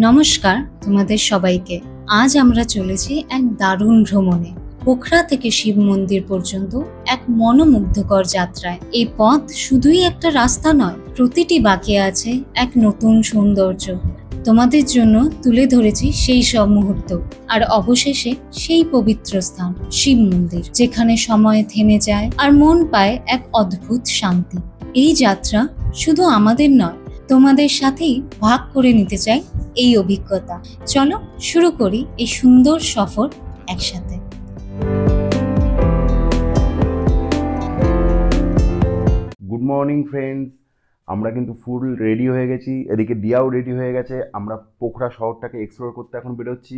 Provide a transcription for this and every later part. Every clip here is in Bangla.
নমস্কার তোমাদের সবাইকে। আজ আমরা চলেছি এক দারুণ ভ্রমণে। পোখরা থেকে শিব মন্দির পর্যন্ত এক মনোমুগ্ধকর যাত্রায়। এই পথ শুধুই একটা রাস্তা নয়, প্রতিটি বাঁকে আছে এক নতুন সৌন্দর্য। তোমাদের জন্য তুলে ধরেছি সেই সব মুহূর্ত, আর অবশেষে সেই পবিত্র স্থান শিব মন্দির, যেখানে সময় থেমে যায় আর মন পায় এক অদ্ভুত শান্তি। এই যাত্রা শুধু আমাদের নয়, তোমাদের সাথেই ভাগ করে নিতে চাই এই অভিজ্ঞতা। চলো শুরু করি এই সুন্দর সফর একসাথে। গুড মর্নিং ফ্রেন্ডস, আমরা কিন্তু ফুল রেডি হয়ে গেছি, এদিকে দিয়াও রেডি হয়ে গেছে। আমরা পোখরা শহরটাকে এক্সপ্লোর করতে এখন বেরোচ্ছি।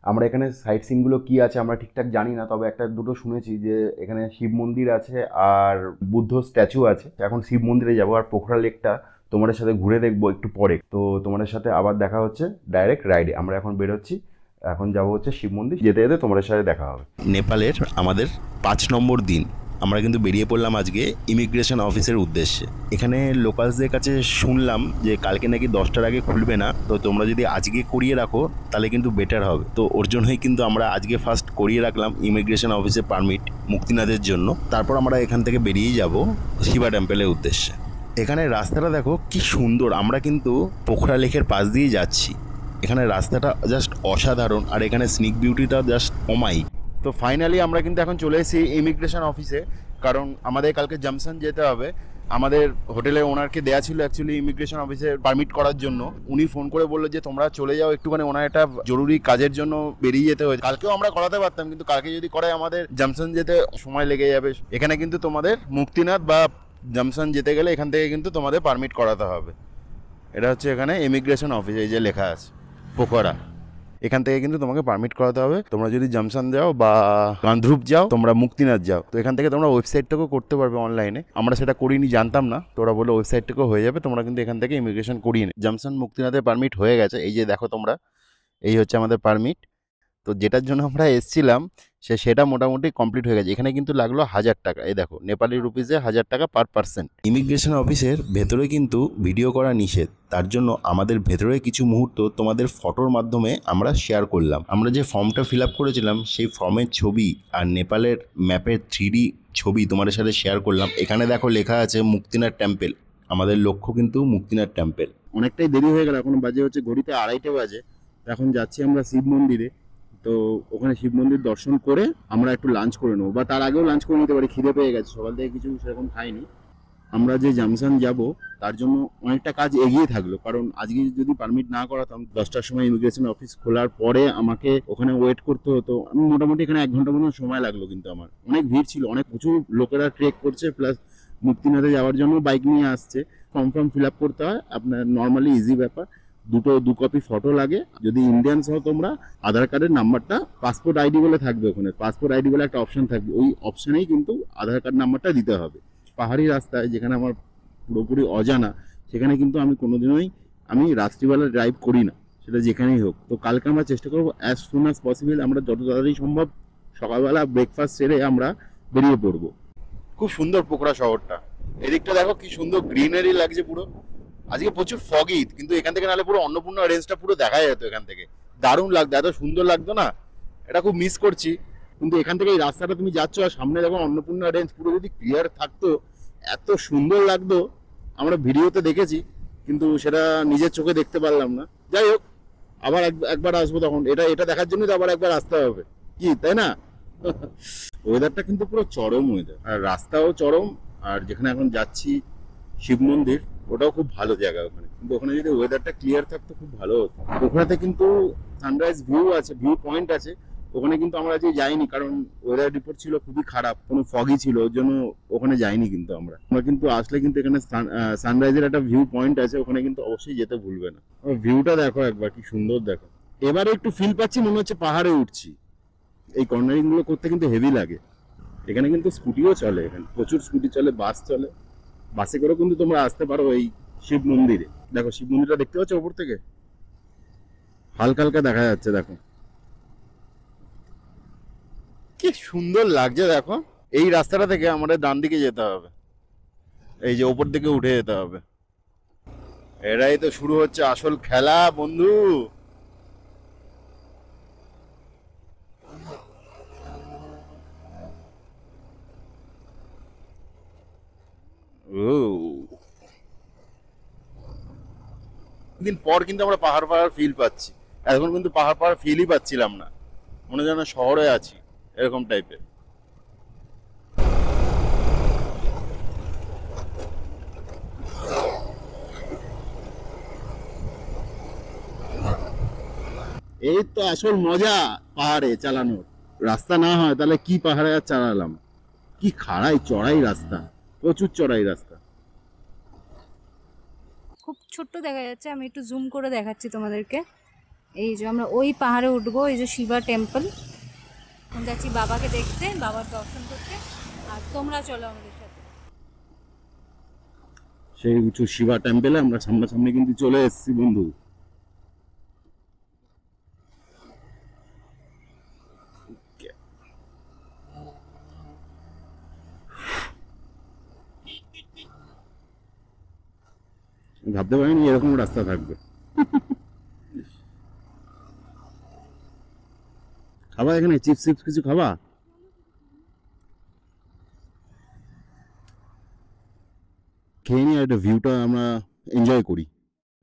আমরা এখানে সাইট সিনগুলো কী আছে আমরা ঠিকঠাক জানি না, তবে একটা দুটো শুনেছি যে এখানে শিব মন্দির আছে আর বুদ্ধ স্ট্যাচু আছে। এখন শিব মন্দিরে যাবো আর পোখরা লেকটা তোমাদের সাথে ঘুরে দেখবো একটু পরে। তো তোমাদের সাথে আবার দেখা হচ্ছে ডাইরেক্ট রাইডে। আমরা এখন বেরোচ্ছি, এখন যাবো হচ্ছে শিব মন্দির। যেতে যেতে তোমাদের সাথে দেখা হবে। নেপালের আমাদের 5 নম্বর দিন। আমরা কিন্তু বেরিয়ে পড়লাম আজকে ইমিগ্রেশন অফিসের উদ্দেশ্যে। এখানে লোকালসদের কাছে শুনলাম যে কালকে নাকি 10টার আগে খুলবে না, তো তোমরা যদি আজকে করিয়ে রাখো তাহলে কিন্তু বেটার হবে। তো ওর জন্যই কিন্তু আমরা আজকে ফার্স্ট করিয়ে রাখলাম ইমিগ্রেশন অফিসে পারমিট মুক্তিনাথের জন্য। তারপর আমরা এখান থেকে বেরিয়ে যাব শিবা টেম্পলের উদ্দেশ্যে। এখানে রাস্তাটা দেখো কি সুন্দর। আমরা কিন্তু পোখরা লেকের পাশ দিয়ে যাচ্ছি। এখানে রাস্তাটা জাস্ট অসাধারণ, আর এখানে স্নিক বিউটিটা জাস্ট অমায়িক। তো ফাইনালি আমরা কিন্তু এখন চলে এসেছি ইমিগ্রেশন অফিসে, কারণ আমাদের কালকে জামসন যেতে হবে। আমাদের হোটেলের ওনারকে দেয়া ছিল অ্যাকচুয়ালি ইমিগ্রেশন অফিসে পারমিট করার জন্য। উনি ফোন করে বললো যে তোমরা চলে যাও একটুখানি, ওনার একটা জরুরি কাজের জন্য বেরিয়ে যেতে হয়েছে। কালকেও আমরা করাতে পারতাম, কিন্তু কালকে যদি করাই আমাদের জামসন যেতে সময় লেগে যাবে। এখানে কিন্তু তোমাদের মুক্তিনাথ বা জামসন যেতে গেলে এখান থেকে কিন্তু তোমাদের পারমিট করাতে হবে। এটা হচ্ছে এখানে ইমিগ্রেশন অফিস, এই যে লেখা আছে পোখরা। এখান থেকে কিন্তু তোমাকে পারমিট করাতে হবে। তোমরা যদি জামসান যাও বা গান্ধরুপ যাও, তোমরা মুক্তিনাথ যাও, তো এখান থেকে তোমরা ওয়েবসাইটটাকেও করতে পারবে অনলাইনে। আমরা সেটা করিনি, জানতাম না, তো ওরা বললো ওয়েবসাইটটাকেও হয়ে যাবে, তোমরা কিন্তু এখান থেকে ইমিগ্রেশন করিয়ে নে। জামসান মুক্তিনাথের পারমিট হয়ে গেছে, এই যে দেখো তোমরা, এই হচ্ছে আমাদের পারমিট। তো যেটার জন্য আমরা এসেছিলাম সেটা মোটামুটি কমপ্লিট হয়ে গেছে। এখানে কিন্তু লাগলো 1000 টাকা, এই দেখো নেপালি রুপিসে 1000 টাকা পার পার্সন। ইমিগ্রেশন অফিসের ভেতরে কিন্তু ভিডিও করা নিষেধ, তার জন্য আমাদের ভেতরে কিছু মুহূর্ত তোমাদের ফটোর মাধ্যমে আমরা শেয়ার করলাম। আমরা যে ফর্মটা ফিল আপ করেছিলাম সেই ফর্মের ছবি আর নেপালের ম্যাপের 3D ছবি তোমাদের সাথে শেয়ার করলাম। এখানে দেখো লেখা আছে মুক্তিনাথ টেম্পল। আমাদের লক্ষ্য কিন্তু মুক্তিনাথ টেম্পল। অনেকটাই দেরি হয়ে গেল, এখন বাজে হচ্ছে ঘড়িতে 2:30 বাজে। এখন যাচ্ছি আমরা শিব মন্দিরে। তো ওখানে শিব মন্দির দর্শন করে আমরা একটু লাঞ্চ করে নেবো, বা তার আগেও লাঞ্চ করে নিতে পারি। খিদে পেয়ে গেছে, সকাল থেকে কিছু সেরকম খাইনি। আমরা যে জামসান যাব তার জন্য অনেকটা কাজ এগিয়ে থাকলো, কারণ আজকে যদি পারমিট না করাতাম 10টার সময় ইমিগ্রেশন অফিস খোলার পরে আমাকে ওখানে ওয়েট করতে হতো। আমি মোটামুটি এখানে 1 ঘন্টা মতো সময় লাগলো, কিন্তু আমার অনেক ভিড় ছিল, অনেক প্রচুর লোকেরা ট্রেক করছে, প্লাস মুক্তিনাথে যাওয়ার জন্য বাইক নিয়ে আসছে। ফর্ম ফিল আপ করতে হয়, আপনার নর্মালি ইজি ব্যাপার। 2 কপি ফটো লাগে। যদি ইন্ডিয়ানস হও তোমরা, আধার কার্ডের নাম্বারটা পাসপোর্ট আইডি বলে থাকবে, ওখানে পাসপোর্ট আইডি বলে একটা অপশন থাকবে, ওই অপশনেই কিন্তু আধার কার্ড নাম্বারটা দিতে হবে। পাহাড়ি রাস্তায় যেখানে আমার পুরোপুরি অজানা, সেখানে কিন্তু আমি কোনোদিনই রাত্রিবেলা ড্রাইভ করি না, সেটা যেখানেই হোক। তো কালকে আমরা চেষ্টা করবো অ্যাজ সুন অ্যাজ পসিবল, আমরা যত তাড়াতাড়ি সম্ভব সকালবেলা ব্রেকফাস্ট সেরে আমরা বেরিয়ে পড়বো। খুব সুন্দর পোখরা শহরটা, এদিকটা দেখো কি সুন্দর গ্রিনারি লাগছে পুরো। আজকে প্রচুর ফগি, কিন্তু এখান থেকে নাহলে পুরো অন্নপূর্ণা রেঞ্জটা পুরো দেখা যেত এখান থেকে। দারুণ লাগতো, এত সুন্দর লাগতো না, এটা খুব মিস করছি। কিন্তু এখান থেকে এই রাস্তাটা তুমি যাচ্ছ আর সামনে দেখো অন্নপূর্ণা রেঞ্জ, পুরো যদি ক্লিয়ার থাকতো এত সুন্দর লাগতো। আমরা ভিডিওতে দেখেছি, কিন্তু সেটা নিজের চোখে দেখতে পারলাম না। যাই হোক, আবার একবার আসবো তখন। এটা দেখার জন্যই তো আবার একবার আসতে হবে, কি তাই না? ওয়েদারটা কিন্তু পুরো চরম ওয়েদার, আর রাস্তাও চরম। আর যেখানে এখন যাচ্ছি শিব মন্দির, ওটাও খুব ভালো জায়গা ওখানে, কিন্তু ওখানে যদি ওয়েদারটা ক্লিয়ার থাকতো খুব ভালো হতো। ওখানে কিন্তু সানরাইজ ভিউ আছে, ভিউ পয়েন্ট আছে, ওখানে কিন্তু আমরা আজকে যাইনি, কারণ ওয়েদার রিপোর্ট ছিল খুবই খারাপ, কোনো ফগই ছিল, ওর জন্য ওখানে যাইনি। কিন্তু আমরা কিন্তু আসলে কিন্তু এখানে সানরাইজের একটা ভিউ পয়েন্ট আছে, ওখানে কিন্তু অবশ্যই যেতে ভুলবে না। ভিউটা দেখো একবার, কি সুন্দর দেখো। এবারে একটু ফিল পাচ্ছি, মনে হচ্ছে পাহাড়ে উঠছি। এই কর্নারিং গুলো করতে কিন্তু হেভি লাগে। এখানে কিন্তু স্কুটিও চলে, এখানে প্রচুর স্কুটি চলে, বাস চলে। বাসে করে কিন্তু তোমরা আসতে পারো এই শিব মন্দিরে। দেখো শিব মন্দিরটা দেখতে পাচ্ছ ওপর থেকে, হালকা হালকা দেখা যাচ্ছে, দেখো কি সুন্দর লাগছে। দেখো এই রাস্তাটা থেকে আমাদের ডান দিকে যেতে হবে, এই যে ওপর দিকে উঠে যেতে হবে। এরাই তো শুরু হচ্ছে আসল খেলা বন্ধু। দিন পর কিন্তু আমরা পাহাড় ফিল পাচ্ছি। এখন কিন্তু পাহাড় ফিলই পাচ্ছিলাম না, মনে যেন শহরে আছি এরকম টাইপের। এই তো আসল মজা পাহাড়ে চালানোর। রাস্তা না হয় তাহলে কি পাহাড়ে আর চালালাম। কি খাড়াই চড়াই রাস্তা, প্রচুর চড়াই রাস্তা। খুব ছোট্ট দেখা যাচ্ছে, আমি একটু জুম করে দেখাচ্ছি তোমাদেরকে। এই যে আমরা ওই পাহাড়ে উঠবো, এই যে শিবা টেম্পল। এখন যাচ্ছি বাবাকে দেখতে, বাবার দর্শন করতে। আর তোমরা চলো আমাদের সাথে। সেই উঁচু শিবা টেম্পেলে আমরা সামনাসামনি কিন্তু চলে এসেছি বন্ধু। ভাবতে পারিনি এরকম রাস্তা থাকবে। খাবা এখানে চিপস চিপস কিছু খাবা? খেয়ে নিয়ে একটা ভিউটা আমরা এনজয় করি।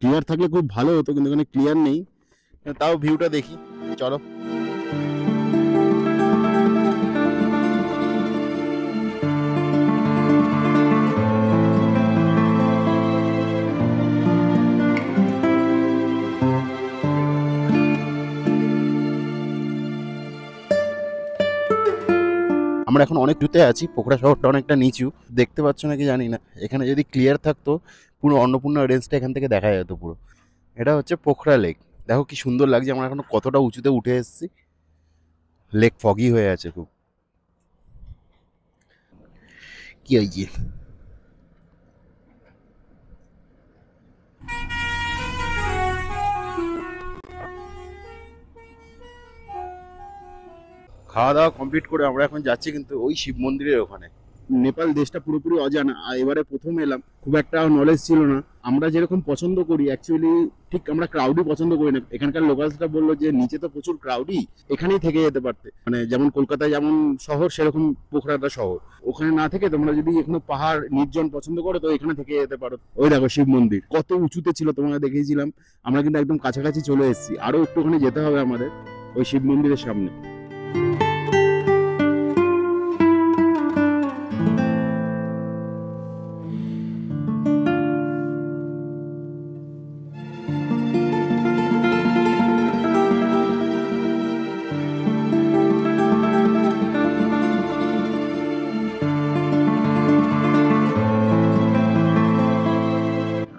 ক্লিয়ার থাকলে খুব ভালো হতো, কিন্তু এখানে ক্লিয়ার নেই, তাও ভিউটা দেখি। চলো। আমরা এখন অনেক উঁচুতে আছি, পোখরা শহরটা অনেকটা নিচু, দেখতে পাচ্ছ নাকি জানি না। এখানে যদি ক্লিয়ার থাকতো পুরো অন্নপূর্ণা রেঞ্জটা এখান থেকে দেখা যেত পুরো। এটা হচ্ছে পোখরা লেক। দেখো কি সুন্দর লাগছে, আমরা এখন কতটা উঁচুতে উঠে এসেছি। লেক ফগি হয়ে আছে খুব। কি হয়েছে? খাওয়া দাওয়া কমপ্লিট করে আমরা এখন যাচ্ছি কিন্তু ওই শিব মন্দিরের ওখানে। নেপাল দেশটা পুরোপুরি অজানা, আর এবারে প্রথম এলাম, খুব একটা নলেজ ছিল না। আমরা যেরকম পছন্দ করি অ্যাকচুয়ালি ঠিক আমরা ক্রাউডই পছন্দ করি না। এখানকার লোকালসটা বললো যে নিচে তো প্রচুর ক্রাউডই, এখানেই থেকে যেতে পারতে। মানে যেমন কলকাতায় যেমন শহর, সেরকম পোখরাটা শহর। ওখানে না থেকে তোমরা যদি এখনো পাহাড় নির্জন পছন্দ করো তো এখানে থেকে যেতে পারো। ওই দেখো শিব মন্দির কত উঁচুতে ছিল, তোমাকে দেখিয়েছিলাম। আমরা কিন্তু একদম কাছাকাছি চলে এসেছি, আরো একটুখানি যেতে হবে আমাদের ওই শিব মন্দিরের সামনে।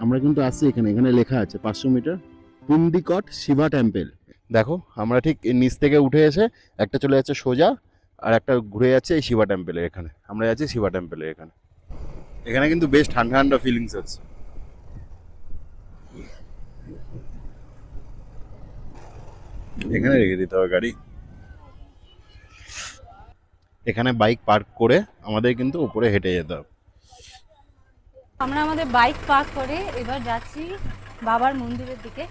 আমরা কিন্তু আসছি এখানে, এখানে লেখা আছে 500 মিটার পুন্দিকট শিবা টেম্পল। দেখো আমরা ঠিক নিচ থেকে উঠে এসে একটা চলে যাচ্ছে সোজা, আর একটা ঘুরে যাচ্ছে এই শিবা টেম্পলের এখানে। আমরা যাচ্ছি শিবা টেম্পলের এখানে। এখানে কিন্তু বেশ ঠান্ডা ঠান্ডা ফিলিংস আছে। এখানে রেখে দিতে হবে গাড়ি। এখানে বাইক পার্ক করে আমাদের কিন্তু উপরে হেঁটে যেতে হবে। আমরা আমাদের বাইক পার্ক করে এবার যাচ্ছি বাবার মন্দিরের দিকে।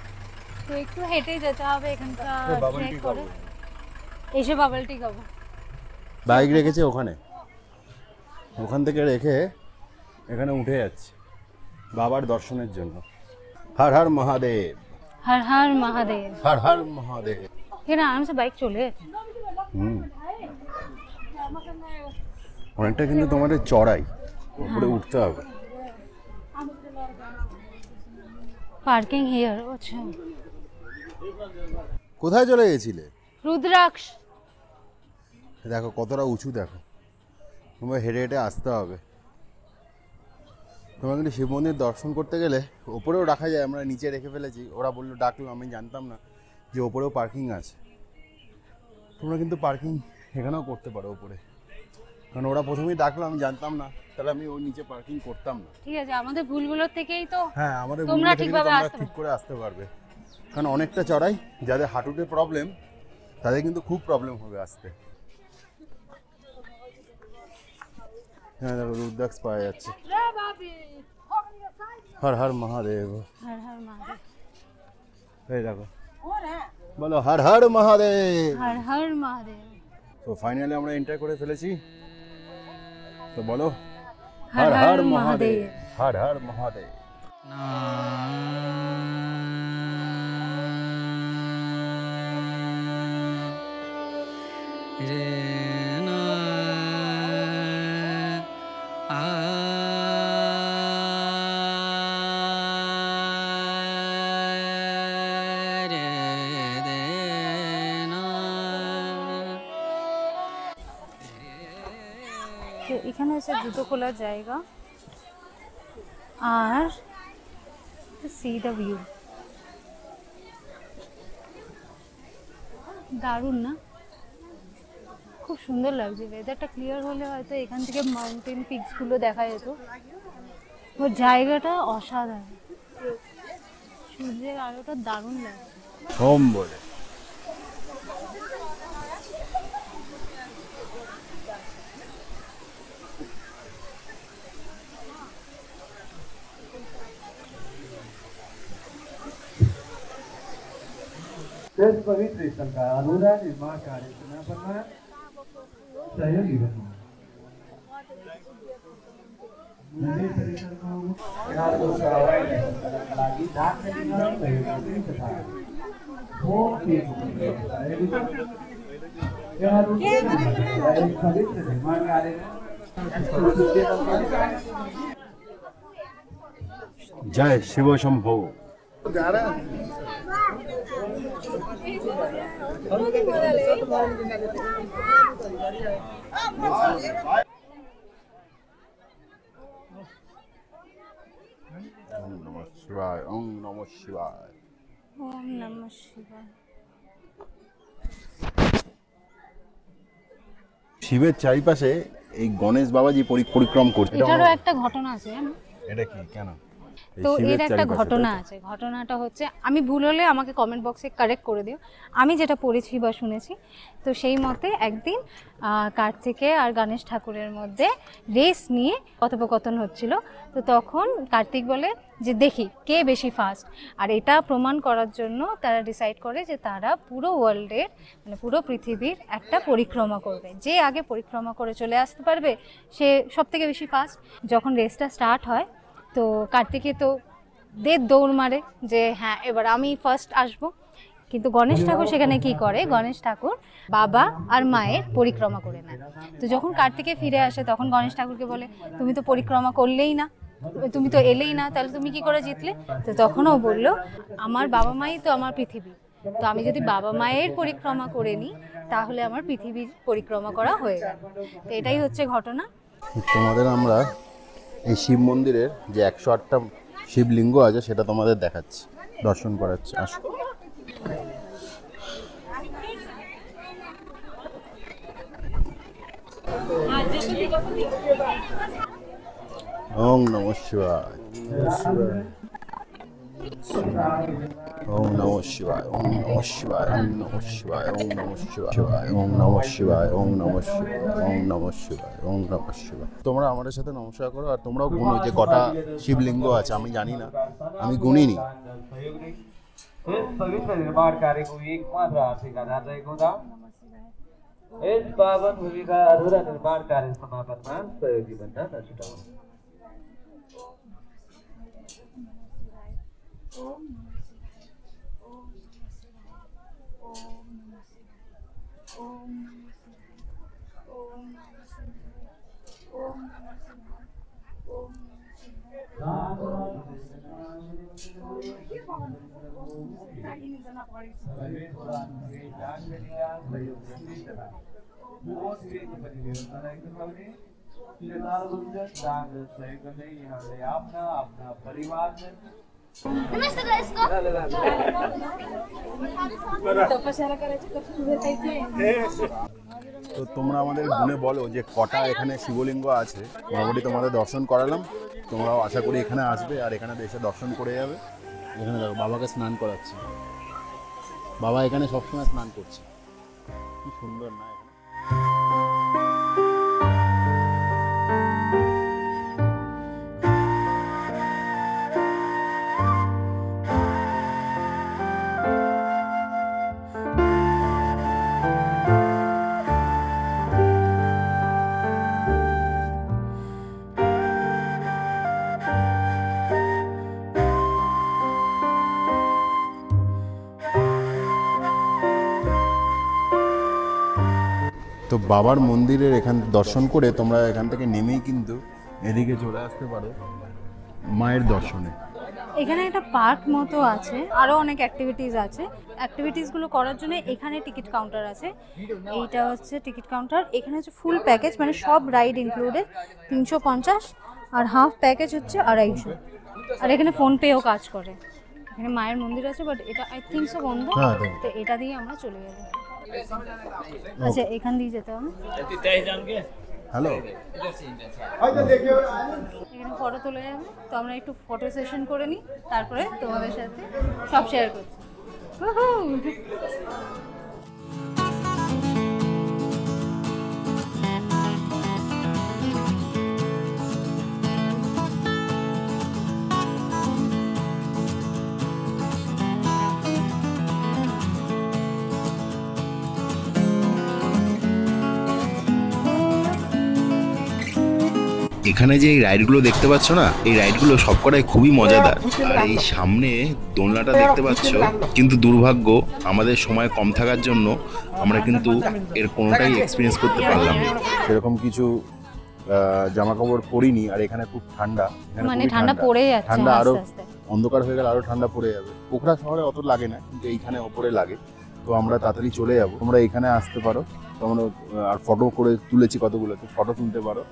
তো একটু হেঁটে যেতে হবে এখানটা ট্রেক করে, এসে বাবল টি খাবো। বাইক রেখেছে ওখানে, ওখান থেকে রেখে এখানে উঠে যাচ্ছে বাবার দর্শনের জন্য। হর হর মহাদেব, হর হর মহাদেব, হর হর মহাদেব। এখানে আরামসে বাইক চলে যাচ্ছে। অনেকটা কিন্তু তোমাদের চড়াই, উপরে উঠতে হবে। Parking here. আচ্ছা, কোথায় চলে গেছিলে? রুদ্রাক্ষ। দেখো কতটা উঁচু, দেখো তোমার হেঁটে হেঁটে আসতে হবে। তোমার কিন্তু শিব মন্দির দর্শন করতে গেলে ওপরেও রাখা যায়, আমরা নিচে রেখে ফেলেছি। ওরা বললো, ডাকলো, আমি জানতাম না যে ওপরেও পার্কিং আছে। তোমরা কিন্তু পার্কিং এখানেও করতে পারো ওপরে, কারণ ওরা প্রথমেই ডাকলো, আমি জানতাম না, তাহলে আমি ওই নিচে পার্কিং করতাম না। ঠিক আছে, আমাদের ভুলগুলোর থেকেই তো। হ্যাঁ, আমাদের তোমরা ঠিকভাবে ঠিক করে আসতে পারবে, কারণ অনেকটা চড়াই। যাদের হাঁটুতে প্রবলেম তাদের কিন্তু খুব প্রবলেম হবে আসতে। হ্যাঁ দেখো রুদ্রাক্ষ পাওয়া যাচ্ছে। হর হর মহাদেব, হর হর মহাদেব। এই দেখো, বলো হর হর মহাদেব, হর হর মহাদেব। তো ফাইনালি আমরা এন্টার করে ফেলেছি। তো বলো হর হর মহাদেব, হর হর মহাদেব। রে না আ রে দে না। তো এখানে হচ্ছে জুতো খোলার জায়গা আর সি দ্য ভিউ, দারুণ না? খুব সুন্দর লাগছে। ওয়েদারটা ক্লিয়ার হলে হয়তো এখান থেকে মাউন্টেন পিকসগুলো দেখা যেত। ওর জায়গাটা অসাধারণ, সূর্যের আলোটা দারুণ লাগে। হোম বলে इस पवित्र स्थल का अधूरा निर्माण कार्य समापन सहयोगी बनो। नदी परिसर को यहाँ दोस्तों हवाई लगी दान करने का सहयोगी तथा होम के सहयोगी यहाँ दोस्तों पवित्र निर्माण कार्य जय शिव शंभो। ओम नमः शिवाय, ओम नमः शिवाय। ওম নমঃ শিবায়। শিবের চারিপাশে এই গণেশ বাবাজি পরিক্রম করছে। এটারও একটা ঘটনা আছে জানো? এটা কি কেন? এই তো শিবের এর একটা চারিপাশে, ঘটনা তাই তো? আছে। ঘটনাটা হচ্ছে, আমি ভুল হলে আমাকে কমেন্ট বক্সে কারেক্ট করে দিও। আমি যেটা পড়েছি বা শুনেছি, তো সেই মতে একদিন কার্তিকে আর গণেশ ঠাকুরের মধ্যে রেস নিয়ে কথোপকথন হচ্ছিল। তো তখন কার্তিক বলে যে দেখি কে বেশি ফাস্ট। আর এটা প্রমাণ করার জন্য তারা ডিসাইড করে যে তারা পুরো ওয়ার্ল্ডের, মানে পুরো পৃথিবীর একটা পরিক্রমা করবে। যে আগে পরিক্রমা করে চলে আসতে পারবে সে সবথেকে বেশি ফাস্ট। যখন রেসটা স্টার্ট হয় তো কার্তিকে তো দৌড় মারে যে হ্যাঁ এবার আমি ফার্স্ট আসব। কিন্তু গণেশ ঠাকুর সেখানে কি করে, গণেশ ঠাকুর বাবা আর মায়ের পরিক্রমা করে নেয়। তো যখন কার্তিকে ফিরে আসে তখন গণেশ ঠাকুরকে বলে তুমি তো পরিক্রমা করলেই না, তুমি তো এলেই না, তাহলে তুমি কি করে জিতলে? তো তখনও বললো আমার বাবা মাই তো আমার পৃথিবী, তো আমি যদি বাবা মায়ের পরিক্রমা করে নিই তাহলে আমার পৃথিবীর পরিক্রমা করা হয়ে গেল। তো এটাই হচ্ছে ঘটনা। তোমাদের আমরা এই শিব মন্দিরের যে 108টা শিবলিঙ্গ আছে সেটা তোমাদের দেখাচ্ছি, দর্শন করাচ্ছি। আসো। ওম নমঃ শিবায়, ওম নমঃ শিবায়, ওম নমঃ শিবায়, ওম নমঃ শিবায়, ওম নমঃ শিবায়, ওম নমঃ শিবায়, ওম নমঃ শিবায়, ওম নমঃ শিবায়, ওম নমঃ শিবায়। তোমরা আমাদের সাথে নমস্কার করো আর তোমরাও গুনো যে কটা শিবলিঙ্গ আছে। আমি জানি না, আমি গুনিনি। इस पवित्र निर्माण कार्य को एकमात्र आर्थिक आधार रहेको था। इस पावन भूमि का अधूरा निर्माण कार्य समापन में सहयोगी बनना न छुटाओ। अपना परिवार তো তোমরা আমাদের গুনে বলো যে কটা এখানে শিবলিঙ্গ আছে। মোটামুটি তোমাদের দর্শন করালাম, তোমরাও আশা করি এখানে আসবে আর এখানে এসে দর্শন করে যাবে। এখানে দেখো বাবাকে স্নান করাচ্ছে, বাবা এখানে সবসময় স্নান করছে। কি সুন্দর না এখানে। তো বাবার মন্দিরের এখান দর্শন করে তোমরা এখান থেকে নেমেই কিন্তু এদিকে চলে আসতে পারো মায়ের দর্শনে। এখানে একটা পার্ক মতো আছে, আরও অনেক অ্যাক্টিভিটিস আছে। অ্যাক্টিভিটিসগুলো করার জন্য এখানে টিকিট কাউন্টার আছে। এইটা হচ্ছে টিকিট কাউন্টার। এখানে হচ্ছে ফুল প্যাকেজ, মানে সব রাইড ইনক্লুডেড 350, আর হাফ প্যাকেজ হচ্ছে 250। আর এখানে ফোনপেও কাজ করে। এখানে মায়ের মন্দির আছে, বাট এটা আই থিঙ্ক সো বন্ধ, তো এটা দিয়ে আমরা চলে যাবো। আচ্ছা, এখান দিয়ে যেতে হবে। হ্যালো, এখানে ফটো তোলা যাবে, তো আমরা একটু ফটো সেশন করে নিই, তারপরে তোমাদের সাথে সব শেয়ার করছি। এখানে যে এই রাইডগুলো দেখতে পাচ্ছ না, এই রাইডগুলো সবকটাই খুবই মজাদার। আর এই সামনে দোলনাটা দেখতে পাচ্ছ, কিন্তু দুর্ভাগ্য আমাদের সময় কম থাকার জন্য আমরা কিন্তু এর কোনোটাই এক্সপিরিয়েন্স করতে পারলাম না। সেরকম কিছু জামা কাপড় পরিনি, আর এখানে খুব ঠান্ডা, মানে ঠান্ডা পড়ে যাচ্ছে, ঠান্ডা আরো আস্তে আস্তে অন্ধকার হয়ে গেলে আরো ঠান্ডা পড়ে যাবে। পোখরা শহরে অত লাগে না, কিন্তু এইখানে ওপরে লাগে। তো আমরা তাড়াতাড়ি চলে যাবো, তোমরা এখানে আসতে পারো। তোমরা আর ফটো করে তুলেছি কতগুলো, তো ফটো তুলতে পারো।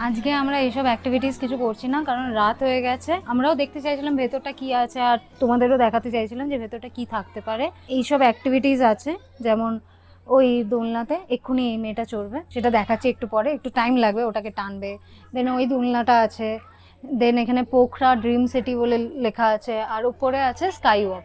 আজকে আমরা এইসব অ্যাক্টিভিটিস কিছু করছি না, কারণ রাত হয়ে গেছে। আমরাও দেখতে চাইছিলাম ভেতরটা কি আছে, আর তোমাদেরও দেখাতে চাইছিলাম যে ভেতরটা কি থাকতে পারে। এইসব অ্যাক্টিভিটিস আছে, যেমন ওই দোলনাতে এক্ষুনি এই মেয়েটা চড়বে, সেটা দেখাচ্ছি একটু পরে, একটু টাইম লাগবে, ওটাকে টানবে। দেন ওই দোলনাটা আছে, দেন এখানে পোখরা ড্রিম সিটি বলে লেখা আছে, আর উপরে আছে স্কাই ওয়াক।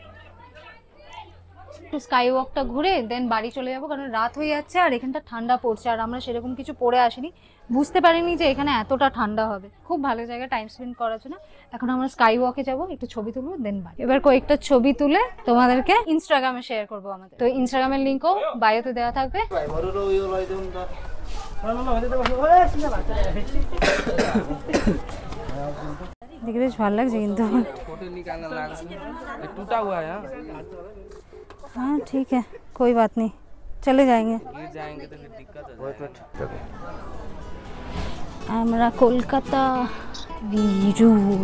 একটু স্কাই ওয়াকটা ঘুরে দেন বাড়ি চলে যাবো, কারণ রাত হয়ে যাচ্ছে আর এখানটা ঠান্ডা পড়ছে, আর আমরা সেরকম কিছু পরে আসিনি, বুঝতে পারিনি যে এখানে এতটা ঠান্ডা হবে। খুব ভালো জায়গা টাইম স্পেন্ড করার জন্য। এখন আমরা স্কাই ওয়াকে যাবো, একটু ছবি তুলবো, দেন বাড়ি। এবার কয়েকটা ছবি তুলে তোমাদেরকে ইনস্টাগ্রামে শেয়ার করবো আমাদের। তো ইনস্টাগ্রামের লিঙ্কও বায়োতে দেওয়া থাকবে। দেখে বেশ ভালো লাগছে কিন্তু। हाँ ठीक है, कोई बात नहीं, चले जाएंगे। আমরা কলকাতা বিরুল।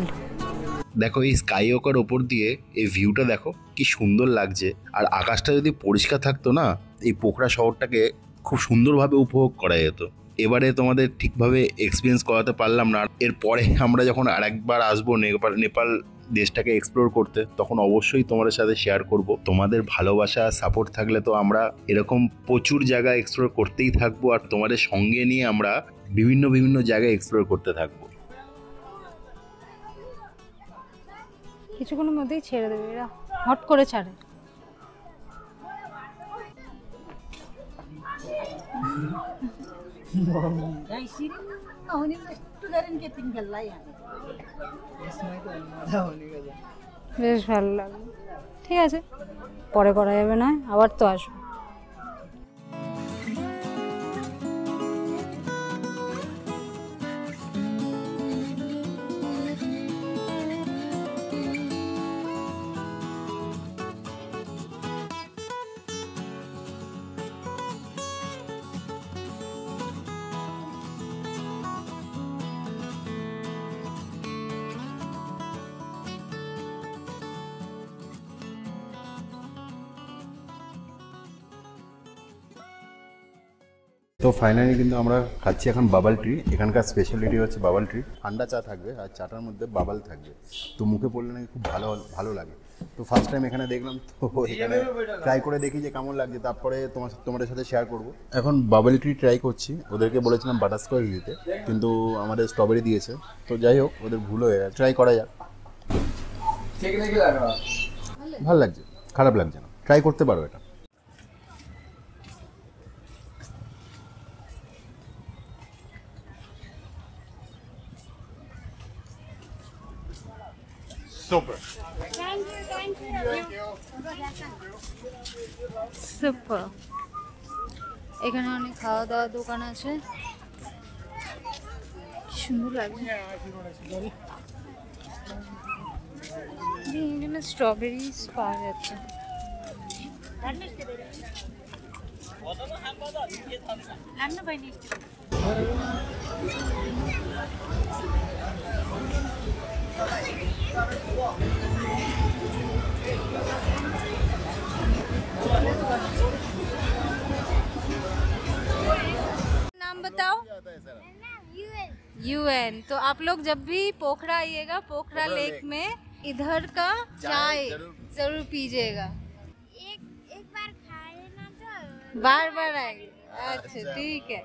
দেখো এই স্কাই ওয়াকের ওপর দিয়ে এই ভিউটা দেখো কি সুন্দর লাগছে। আর আকাশটা যদি পরিষ্কার থাকতো না, এই পোখরা শহরটাকে খুব সুন্দরভাবে উপভোগ করা যেত। এবারে তোমাদের ঠিকভাবে এক্সপিরিয়েন্স করাতে পারলাম না। এরপরে আমরা যখন আরেকবার আসবো নেপাল দেশটাকে এক্সপ্লোর করতে, তখন অবশ্যই তোমাদের সাথে শেয়ার করব। তোমাদের ভালোবাসা সাপোর্ট থাকলে তো আমরা এরকম প্রচুর জায়গা এক্সপ্লোর করতেই থাকবো, আর তোমাদের সঙ্গে নিয়ে আমরা বিভিন্ন জায়গায় এক্সপ্লোর করতে থাকবো। কিছুক্ষণের মধ্যেই ছেড়ে দেবে, এরা হট করে ছাড়ে। বেশ ভালো লাগলো। ঠিক আছে, পরে করা যাবে না, আবার তো আসবো। তো ফাইনালি কিন্তু আমরা খাচ্ছি এখন বাবাল ট্রি। এখানকার স্পেশালিটি হচ্ছে বাবাল ট্রি। ঠান্ডা চা থাকবে আর চাটার মধ্যে বাবাল থাকবে, তো মুখে পড়লে নাকি খুব ভালো লাগে। তো ফার্স্ট টাইম এখানে দেখলাম, তো এখানে ট্রাই করে দেখি যে কেমন লাগছে, তারপরে তোমাদের সাথে শেয়ার করব। এখন বাবাল ট্রি ট্রাই করছি। ওদেরকে বলেছিলাম বাটারস্কচ দিতে, কিন্তু আমাদের স্ট্রবেরি দিয়েছে। তো যাই হোক, ওদের ভুল হয়ে গেছে। ট্রাই করা যাক। ভালো লাগছে, খারাপ লাগছে না, ট্রাই করতে পারো এটা। Super. সুপার। এখানে অনেক খাওয়া দাওয়ার দোকান আছে, কি সুন্দর লাগছে। এখানে স্ট্রবেরিজ পাওয়া যাচ্ছে। नाम बताओ। यूएन। तो आप लोग जब भी पोखरा आइएगा, पोखरा लेक में इधर का चाय जरूर पीजिएगा। एक बार खाए ना तो बार बार आएंगे। अच्छा ठीक है।